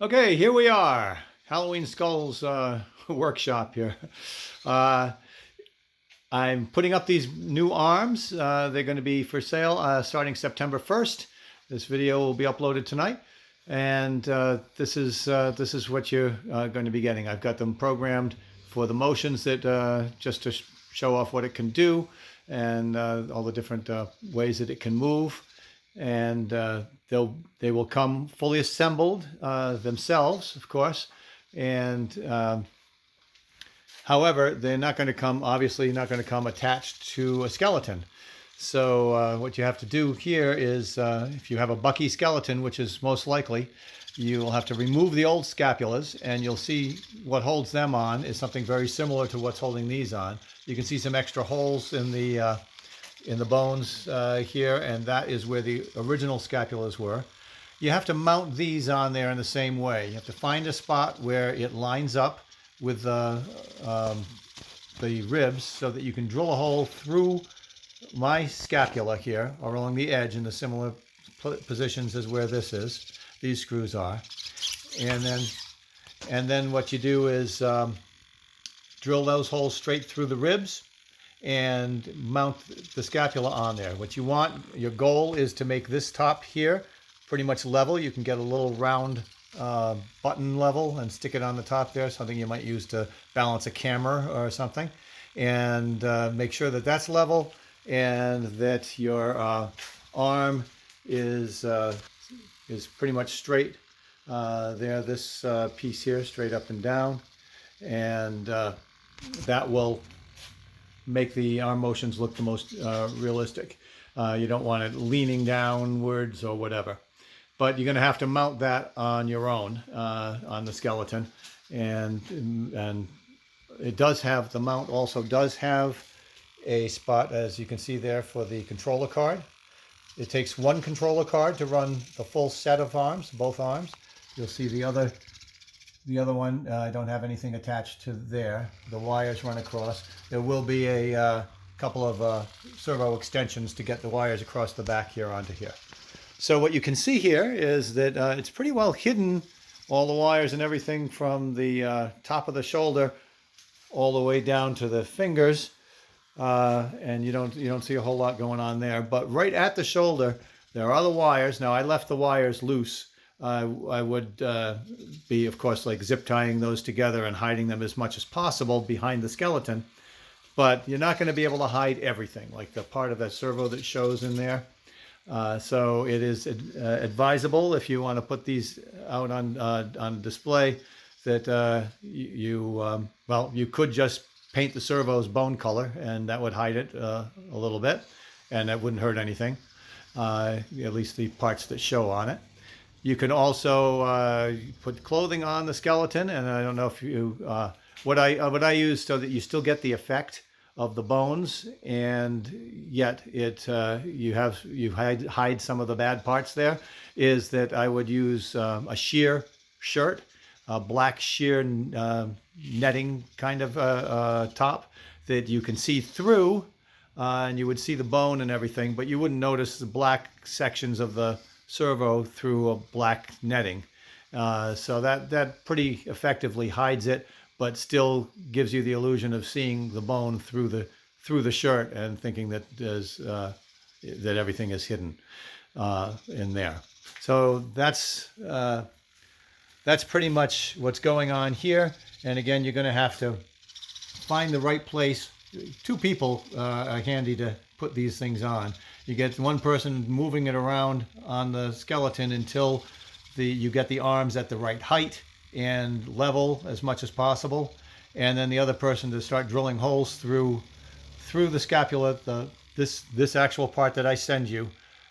Okay, here we are. Halloween Skulls workshop here. Uh, I'm putting up these new arms. They're going to be for sale starting September 1st. This video will be uploaded tonight, and this is what you're going to be getting. I've got them programmed for the motions that just to show off what it can do, and all the different ways that it can move, and they will come fully assembled themselves, of course, and however, they're not going to come, obviously, not going to come attached to a skeleton. So what you have to do here is, if you have a Bucky skeleton, which is most likely, you will have to remove the old scapulas, and you'll see what holds them on is something very similar to what's holding these on. You can see some extra holes in the bones here, and that is where the original scapulas were. You have to mount these on there in the same way. You have to find a spot where it lines up with the ribs so that you can drill a hole through my scapula here, or along the edge in the similar positions as where these screws are. And then what you do is drill those holes straight through the ribs and mount the scapula on there. What you want, your goal is to make this top here pretty much level. You can get a little round button level and stick it on the top there, something you might use to balance a camera or something, and make sure that that's level and that your arm is pretty much straight there, this piece here, straight up and down, and that will make the arm motions look the most realistic. You don't want it leaning downwards or whatever. But you're going to have to mount that on your own, on the skeleton. And it does have, the mount also does have a spot, as you can see there, for the controller card. It takes one controller card to run the full set of arms, both arms. You'll see the other one, I don't have anything attached to there. The wires run across. There will be a couple of servo extensions to get the wires across the back here onto here. So what you can see here is that it's pretty well hidden, all the wires and everything from the top of the shoulder all the way down to the fingers, and you don't see a whole lot going on there. But right at the shoulder, there are the wires. Now I left the wires loose. I would be, of course, like zip tying those together and hiding them as much as possible behind the skeleton. But you're not going to be able to hide everything, like the part of that servo that shows in there. So it is advisable, if you want to put these out on display, that you could just paint the servos bone color, and that would hide it a little bit, and that wouldn't hurt anything, at least the parts that show on it. You can also put clothing on the skeleton, and I don't know if you what I use so that you still get the effect of the bones, and yet you hide some of the bad parts there, is that I would use a sheer shirt, a black sheer netting kind of top that you can see through, and you would see the bone and everything, but you wouldn't notice the black sections of the servo through a black netting. So that pretty effectively hides it, but still gives you the illusion of seeing the bone through the shirt and thinking that that everything is hidden in there. So that's pretty much what's going on here. And again, you're going to have to find the right place. Two people are handy to put these things on. You get one person moving it around on the skeleton until you get the arms at the right height and level as much as possible, and then the other person to start drilling holes through the scapula, this actual part that I send you.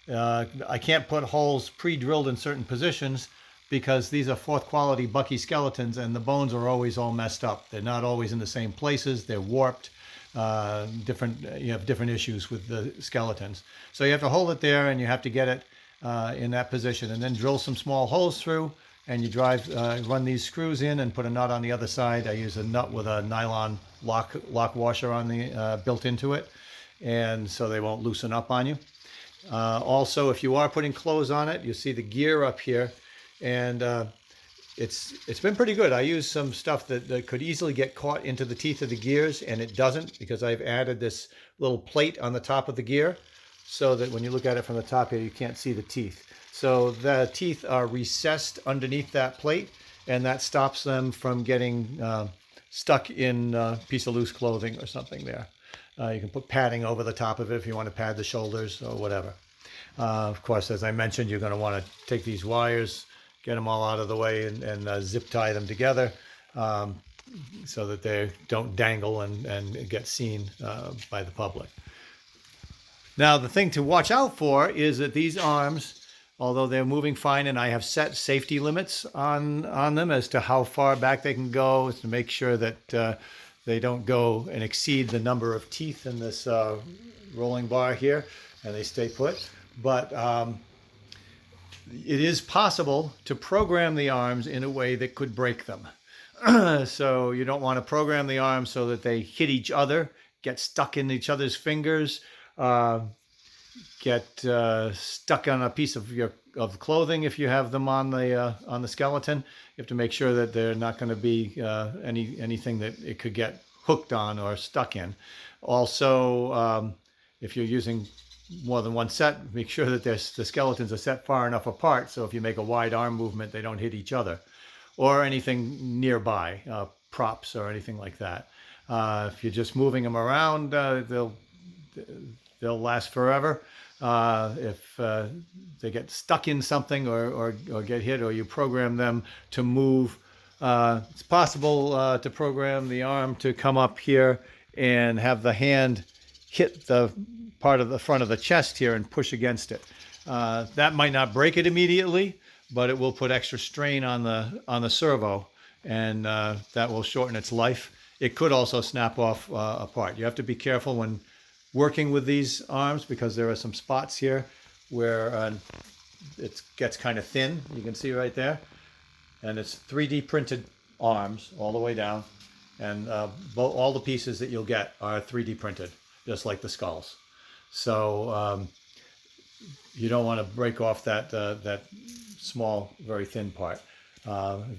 I can't put holes pre-drilled in certain positions because these are fourth quality Bucky skeletons, and the bones are always all messed up. They're not always in the same places. They're warped. You have different issues with the skeletons. So you have to hold it there, and you have to get it in that position, and then drill some small holes through, and you run these screws in and put a nut on the other side. I use a nut with a nylon lock washer on the built into it, and so they won't loosen up on you. Also, if you are putting clothes on it, you see the gear up here, and it's been pretty good. I use some stuff that could easily get caught into the teeth of the gears, and it doesn't, because I've added this little plate on the top of the gear so that when you look at it from the top here, you can't see the teeth. So the teeth are recessed underneath that plate, and that stops them from getting stuck in a piece of loose clothing or something there. You can put padding over the top of it if you want to pad the shoulders or whatever. Of course, as I mentioned, you're going to want to take these wires, get them all out of the way, and zip tie them together so that they don't dangle and get seen by the public. Now, the thing to watch out for is that these arms, although they're moving fine, and I have set safety limits on them as to how far back they can go, to make sure that they don't go and exceed the number of teeth in this rolling bar here, and they stay put. But it is possible to program the arms in a way that could break them. So you don't want to program the arms so that they hit each other, get stuck in each other's fingers, get stuck on a piece of clothing if you have them on the skeleton. You have to make sure that they're not going to be anything that it could get hooked on or stuck in. Also, if you're using more than one set, make sure that the skeletons are set far enough apart so if you make a wide arm movement, they don't hit each other or anything nearby, props or anything like that. If you're just moving them around, they'll last forever. If they get stuck in something or get hit, or you program them to move, it's possible to program the arm to come up here and have the hand hit the part of the front of the chest here and push against it. That might not break it immediately, but it will put extra strain on the servo, and that will shorten its life. It could also snap off apart. You have to be careful when working with these arms, because there are some spots here where it gets kind of thin. You can see right there. And it's 3D printed arms all the way down. And all the pieces that you'll get are 3D printed, just like the skulls. So you don't want to break off that small, very thin part.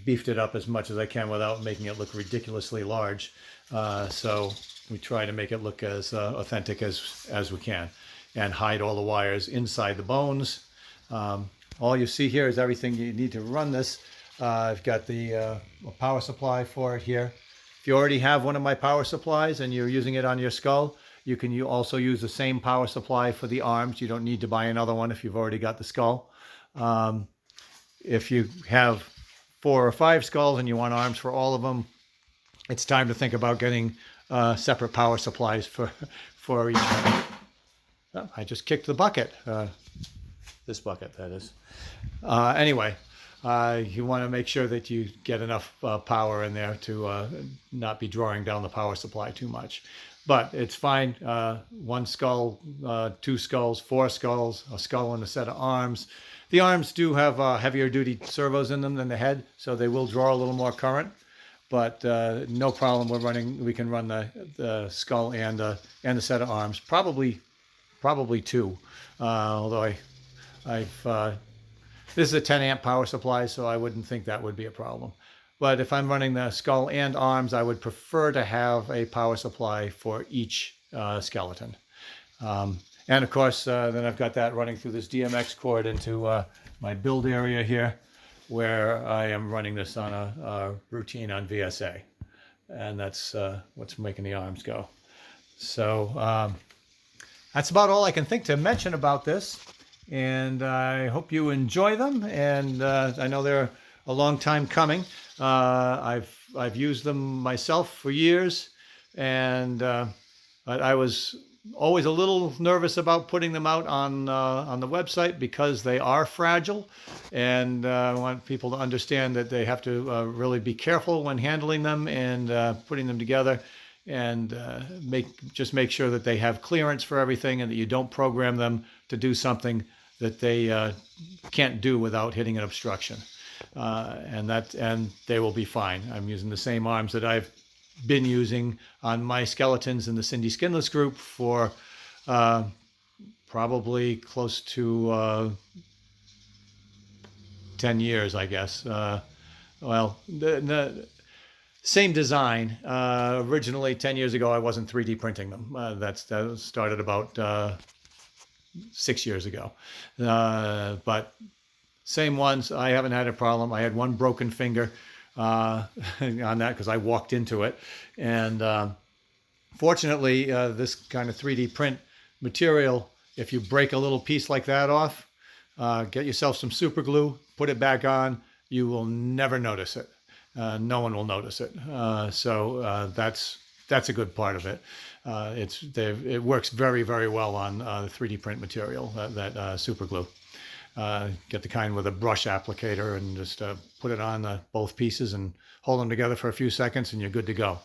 Beefed it up as much as I can without making it look ridiculously large. So we try to make it look as authentic as we can, and hide all the wires inside the bones. All you see here is everything you need to run this. I've got the power supply for it here. If you already have one of my power supplies and you're using it on your skull, you can also use the same power supply for the arms. You don't need to buy another one if you've already got the skull. If you have 4 or 5 skulls and you want arms for all of them, it's time to think about getting separate power supplies for each one. Oh, I just kicked the bucket. This bucket, that is. Anyway, you want to make sure that you get enough power in there to not be drawing down the power supply too much. But it's fine. 1 skull, 2 skulls, 4 skulls, a skull and a set of arms. The arms do have heavier duty servos in them than the head, so they will draw a little more current. But no problem. We can run the skull and the set of arms. Probably 2. Although this is a 10 amp power supply, so I wouldn't think that would be a problem. But if I'm running the skull and arms, I would prefer to have a power supply for each skeleton. And of course, then I've got that running through this DMX cord into my build area here, where I am running this on a routine on VSA. And that's what's making the arms go. So that's about all I can think to mention about this. And I hope you enjoy them. And I know they're a long time coming. I've used them myself for years, and I was always a little nervous about putting them out on the website because they are fragile, and I want people to understand that they have to really be careful when handling them and putting them together, and just make sure that they have clearance for everything, and that you don't program them to do something that they can't do without hitting an obstruction. And they will be fine. I'm using the same arms that I've been using on my skeletons in the Cindy Skinless group for probably close to 10 years, I guess. well, the same design. Originally, 10 years ago, I wasn't 3D printing them. That started about 6 years ago. But same ones. I haven't had a problem. I had one broken finger on that because I walked into it. And fortunately, this kind of 3D print material, if you break a little piece like that off, get yourself some super glue, put it back on, you will never notice it. No one will notice it. So that's a good part of it. It works very, very well on the 3D print material, that super glue. Get the kind with a brush applicator and just put it on both pieces and hold them together for a few seconds and you're good to go.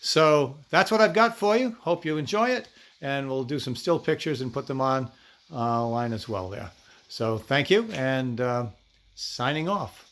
So that's what I've got for you. Hope you enjoy it. And we'll do some still pictures and put them on line as well there. So thank you, and signing off.